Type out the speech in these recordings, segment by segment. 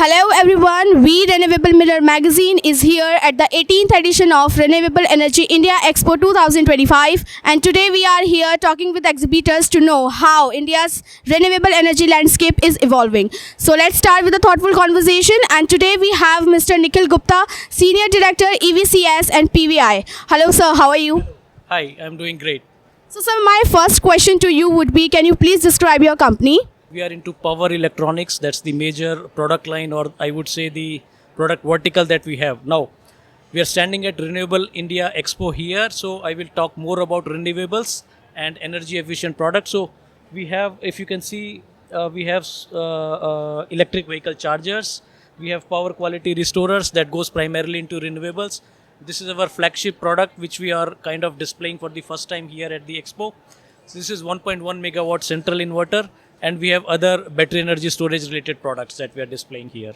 Hello everyone, We Renewable Mirror Magazine is here at the 18th edition of Renewable Energy India Expo 2025, and today we are here talking with exhibitors to know how India's renewable energy landscape is evolving. So let's start with a thoughtful conversation, and today we have Mr. Nikhil Gupta, Senior Director EVCS and PVI. Hello sir, how are you? Hi, I'm doing great. So sir, my first question to you would be, can you please describe your company? We are into power electronics. That's the major product line, or I would say the product vertical that we have. Now, we are standing at Renewable India Expo here. So I will talk more about renewables and energy efficient products. So we have, if you can see, we have electric vehicle chargers. We have power quality restorers that goes primarily into renewables. This is our flagship product, which we are kind of displaying for the first time here at the Expo. So this is 1.1 megawatt central inverter. And we have other battery energy storage related products that we are displaying here.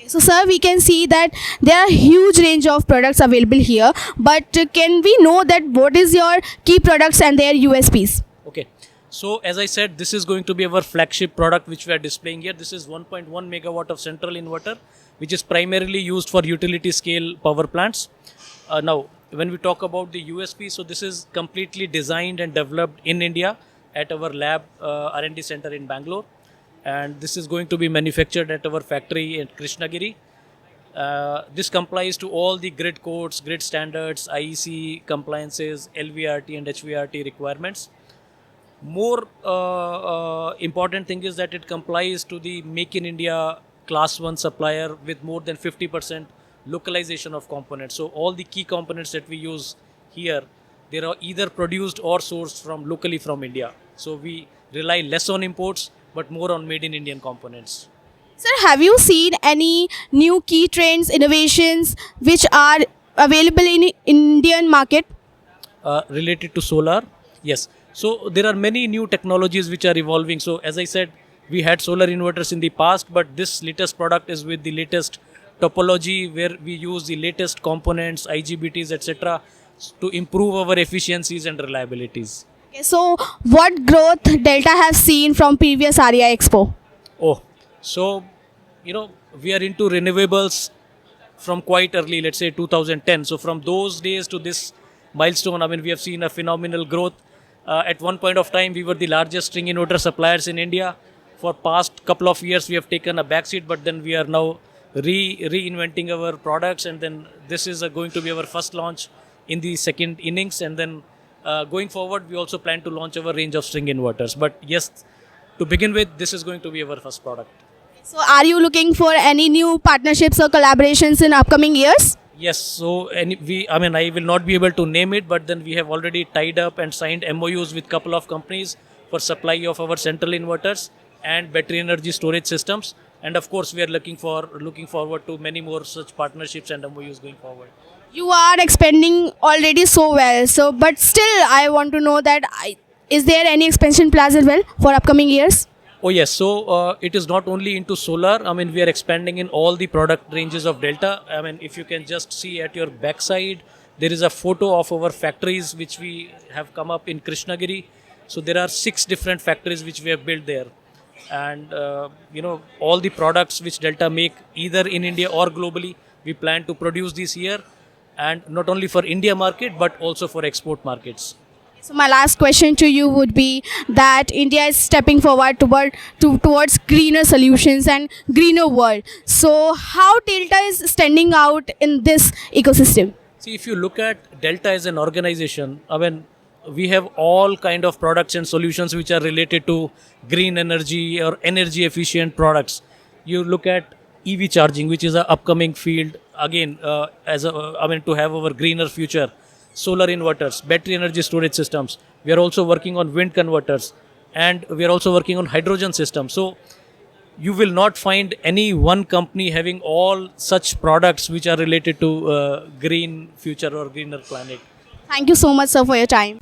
So sir, we can see that there are huge range of products available here, but can we know that what is your key products and their USPs? Okay, so as I said, this is going to be our flagship product which we are displaying here. This is 1.1 megawatt of central inverter, which is primarily used for utility scale power plants. Now, when we talk about the USP, so this is completely designed and developed in India at our lab R&D center in Bangalore, and this is going to be manufactured at our factory in Krishnagiri. This complies to all the grid codes, grid standards, IEC compliances, LVRT and HVRT requirements. More important thing is that it complies to the Make in India Class 1 supplier with more than 50% localization of components. So all the key components that we use here, they are either produced or sourced locally from India. So we rely less on imports, but more on made in Indian components. Sir, have you seen any new key trends, innovations which are available in Indian market? Related to solar, yes. So there are many new technologies which are evolving. So as I said, we had solar inverters in the past, but this latest product is with the latest topology where we use the latest components, IGBTs, etc. to improve our efficiencies and reliabilities. Okay, so what growth Delta has seen from previous REI Expo? Oh, so, we are into renewables from quite early, let's say 2010. So from those days to this milestone, we have seen a phenomenal growth. At one point of time, we were the largest string inverter suppliers in India. For past couple of years, we have taken a backseat, but then we are now reinventing our products, and then this is going to be our first launch in the second innings, and then going forward we also plan to launch our range of string inverters. But yes, to begin with, this is going to be our first product. So are you looking for any new partnerships or collaborations in upcoming years? Yes, so I will not be able to name it, but then we have already tied up and signed MOUs with couple of companies for supply of our central inverters and battery energy storage systems, and of course we are looking forward to many more such partnerships and MOUs going forward. You are expanding already so well, but still I want to know that is there any expansion plans as well for upcoming years? Oh yes, so it is not only into solar. We are expanding in all the product ranges of Delta. If you can just see at your backside, there is a photo of our factories which we have come up in Krishnagiri. So there are 6 different factories which we have built there, and all the products which Delta make either in India or globally, we plan to produce this here. And not only for India market, but also for export markets. So my last question to you would be that India is stepping forward towards greener solutions and greener world. So how Delta is standing out in this ecosystem? See, if you look at Delta as an organization, we have all kind of products and solutions which are related to green energy or energy efficient products. You look at EV charging, which is an upcoming field again, to have our greener future. Solar inverters, battery energy storage systems. We are also working on wind converters, and we are also working on hydrogen systems. So you will not find any one company having all such products which are related to green future or greener planet. Thank you so much, sir, for your time.